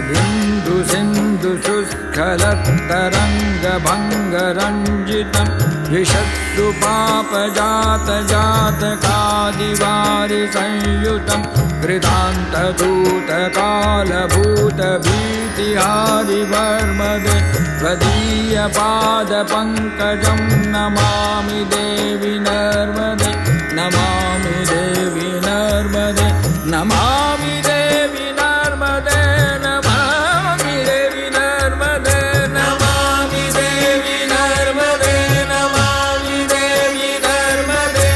Bindu Sindhu Suskhalat Ranjitam Vishattu Papa Jata Jata Kadivari Sanyutam Kridanta Duta Kala Bhuta Bhiti Hari Varmade Tvadiya Pada Pankajam Namami Devi Narmade Namami Devi Narmade Namami Devi Narmade Namami Devi Narmade Namami Devi Narmade Namami Devi Narmade.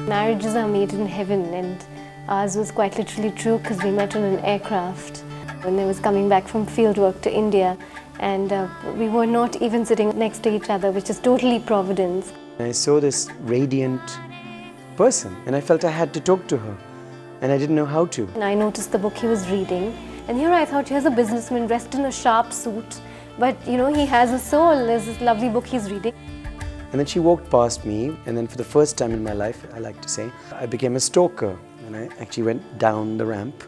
Marriages are made in heaven, and ours was quite literally true because we met on an aircraft when I was coming back from field work to India, and we were not even sitting next to each other, which is totally providence. I saw this radiant person and I felt I had to talk to her, and I didn't know how to. And I noticed the book he was reading, and here I thought, here's a businessman dressed in a sharp suit, but you know, he has a soul. There's this lovely book he's reading. And then she walked past me, and then for the first time in my life, I like to say, I became a stalker. And I actually went down the ramp,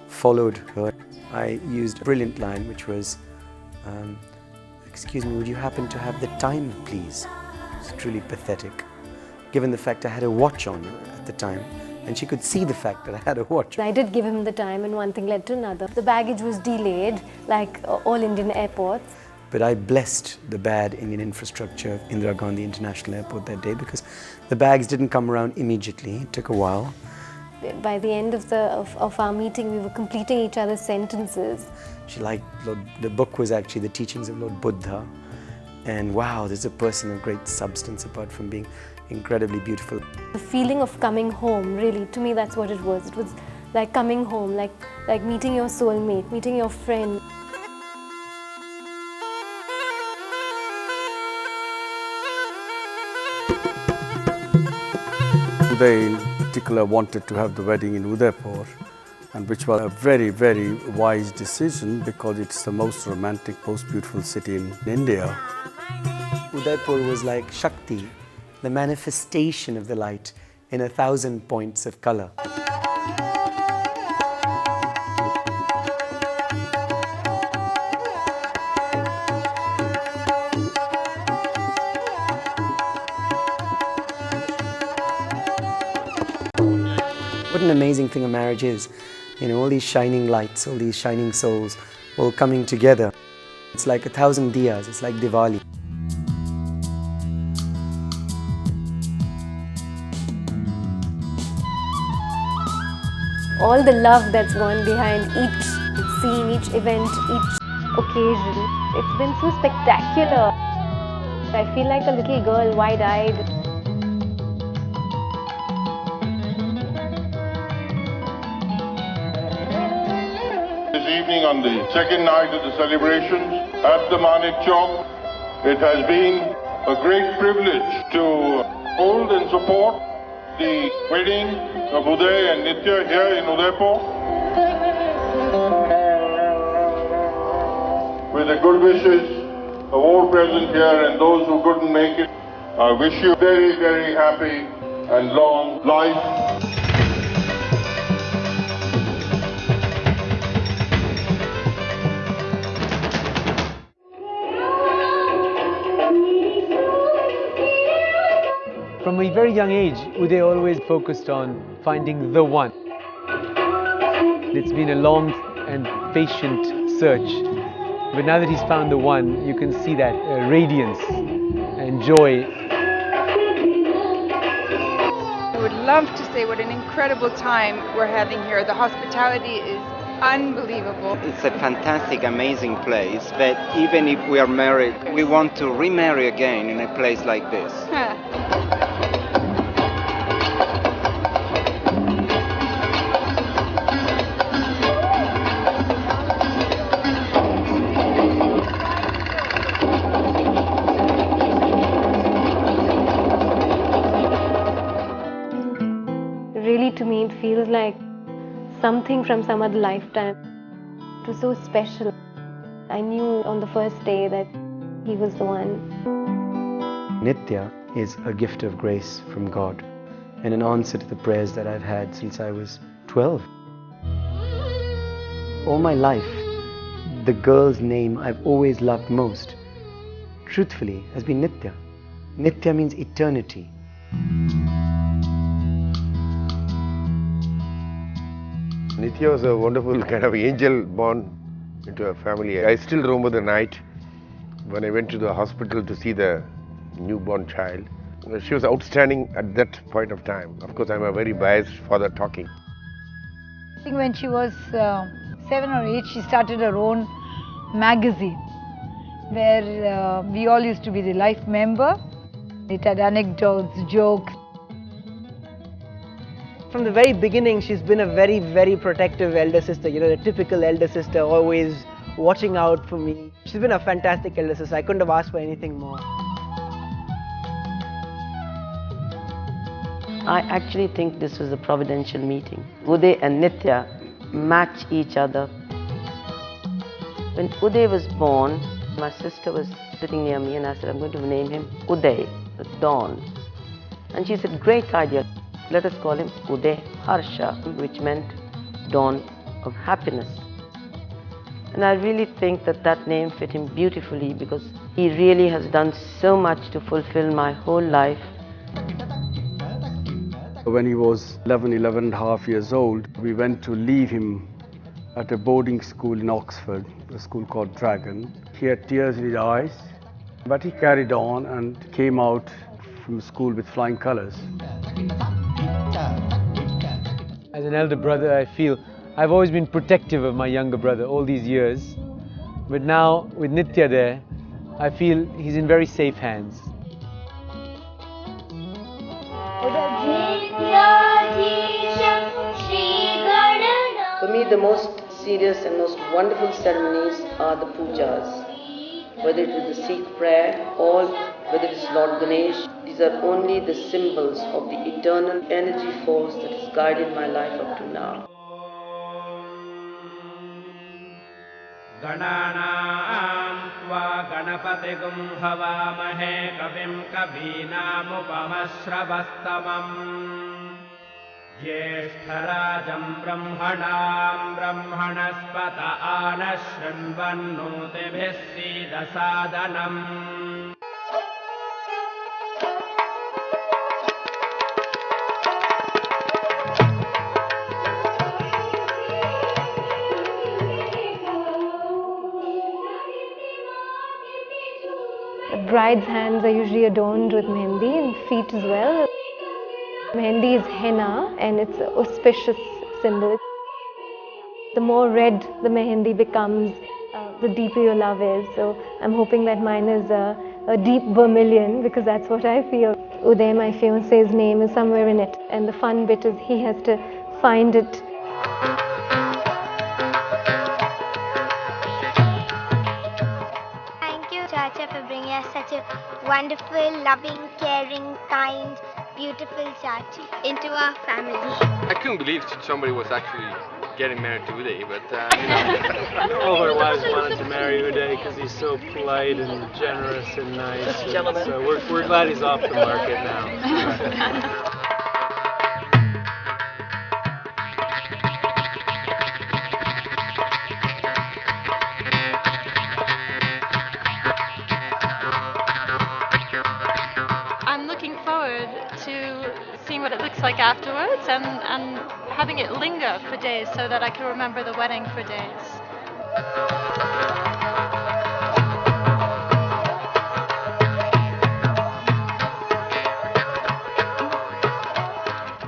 followed her. I used a brilliant line, which was, excuse me, would you happen to have the time, please? It's truly pathetic, given the fact I had a watch on at the time, and she could see the fact that I had a watch. I did give him the time, and one thing led to another. The baggage was delayed, like all Indian airports. But I blessed the bad Indian infrastructure of Indira Gandhi International Airport that day, because the bags didn't come around immediately. It took a while. By the end of our meeting, we were completing each other's sentences. She liked the book was actually the teachings of Lord Buddha. And wow, there's a person of great substance apart from being incredibly beautiful. The feeling of coming home, really, to me that's what it was. It was like coming home, like meeting your soulmate, meeting your friend. Uday in particular wanted to have the wedding in Udaipur, and which was a very, very wise decision because it's the most romantic, most beautiful city in India. Udaipur was like Shakti, the manifestation of the light in 1,000 points of color. What an amazing thing a marriage is. You know, all these shining lights, all these shining souls, all coming together. It's like 1,000 diyas, it's like Diwali. All the love that's gone behind each scene, each event, each occasion. It's been so spectacular. I feel like a little girl, wide-eyed. This evening, on the second night of the celebrations at the MAGIQ, it has been a great privilege to hold and support the wedding of Uday and Nitya here in Udaipur. With the good wishes of all present here and those who couldn't make it, I wish you very, very happy and long life. From a very young age, Uday always focused on finding the one. It's been a long and patient search, but now that he's found the one, you can see that radiance and joy. I would love to say what an incredible time we're having here. The hospitality is unbelievable. It's a fantastic, amazing place, but even if we are married, we want to remarry again in a place like this. Really, to me, it feels like something from some other lifetime. It was so special. I knew on the first day that he was the one. Nitya is a gift of grace from God and an answer to the prayers that I've had since I was 12. All my life, the girl's name I've always loved most, truthfully, has been Nitya. Nitya means eternity. Nitya was a wonderful kind of angel born into a family. I still remember the night when I went to the hospital to see the newborn child. She was outstanding at that point of time. Of course, I'm a very biased father talking. I think when she was 7 or 8, she started her own magazine where we all used to be the life member. It had anecdotes, jokes. From the very beginning, she's been a very, very protective elder sister. You know, the typical elder sister, always watching out for me. She's been a fantastic elder sister. I couldn't have asked for anything more. I actually think this was a providential meeting. Uday and Nitya match each other. When Uday was born, my sister was sitting near me and I said, I'm going to name him Uday, the dawn. And she said, great idea. Let us call him Uday Harsha, which meant dawn of happiness. And I really think that that name fit him beautifully because he really has done so much to fulfill my whole life. When he was 11 and a half years old, we went to leave him at a boarding school in Oxford, a school called Dragon. He had tears in his eyes, but he carried on and came out from school with flying colors. As an elder brother, I feel I've always been protective of my younger brother all these years. But now, with Nitya there, I feel he's in very safe hands. For me, the most serious and most wonderful ceremonies are the pujas. Whether it is the Sikh prayer or whether it is Lord Ganesh, these are only the symbols of the eternal energy force that has guided my life up to now. Gananam tva ganapatigum havamahe kavim kavinamupamashravastamam Jyeshtarajam brahmanam brahmanaspata anashrinvannotibhis sidasadanam The bride's hands are usually adorned with mehendi and feet as well. Mehendi is henna and it's an auspicious symbol. The more red the mehendi becomes, the deeper your love is. So I'm hoping that mine is a deep vermilion because that's what I feel. Uday, my fiancé's name, is somewhere in it. And the fun bit is he has to find it. For bringing us such a wonderful, loving, caring, kind, beautiful Chachi into our family. I couldn't believe somebody was actually getting married to Uday, but All our wives wanted to marry Uday because he's so polite and generous and nice. And so we're glad he's off the market now. What it looks like afterwards and having it linger for days so that I can remember the wedding for days.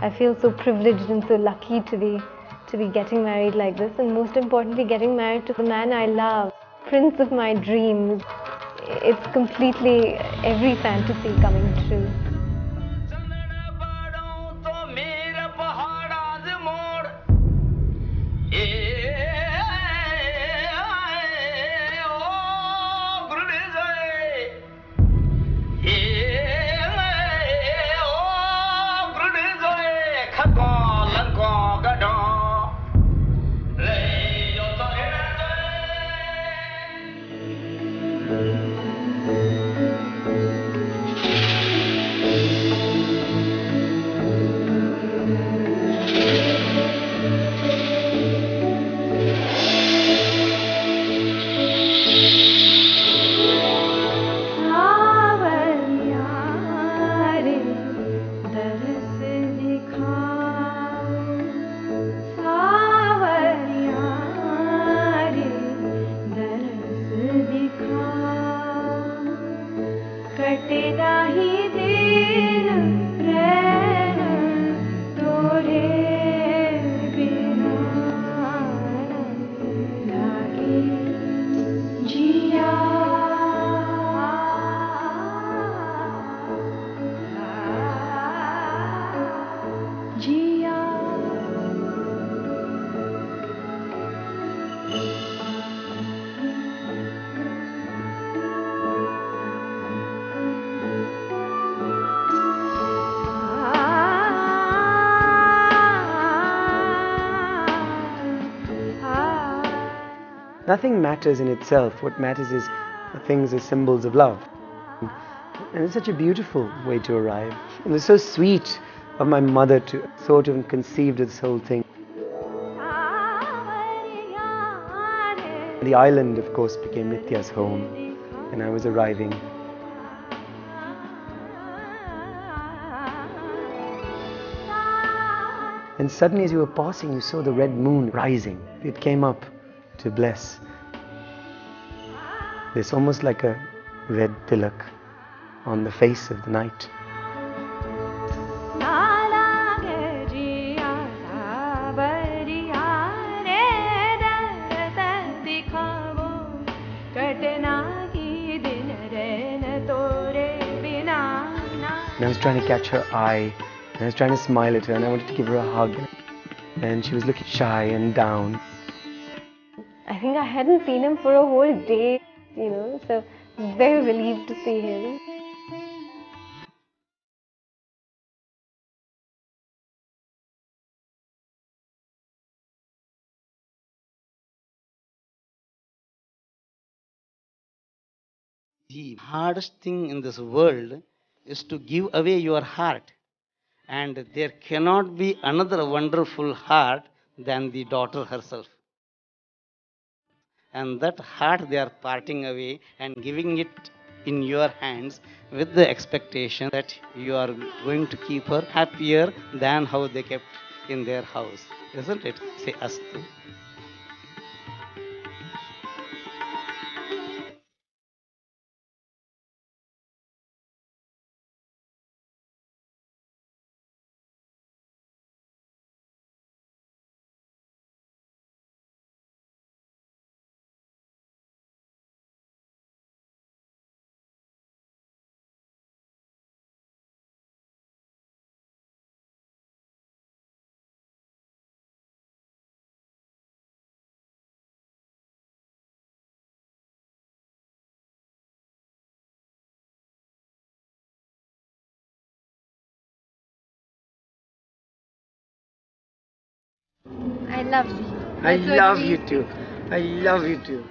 I feel so privileged and so lucky to be getting married like this, and most importantly getting married to the man I love, prince of my dreams. It's completely every fantasy coming true. कटेगा ही दिन रैन तोरे बिना लागे जिया जिया Nothing matters in itself. What matters is the things as symbols of love. And it's such a beautiful way to arrive. It was so sweet of my mother to sort of conceive this whole thing. The island, of course, became Nitya's home, and I was arriving. And suddenly, as you were passing, you saw the red moon rising. It came up to bless. There's almost like a red tilak on the face of the night. And I was trying to catch her eye, and I was trying to smile at her, and I wanted to give her a hug. And she was looking shy and down. I think I hadn't seen him for a whole day, so very relieved to see him. The hardest thing in this world is to give away your heart. And there cannot be another wonderful heart than the daughter herself. And that heart they are parting away and giving it in your hands with the expectation that you are going to keep her happier than how they kept in their house. Isn't it? Say astu. I love you. I love you too. I love you too.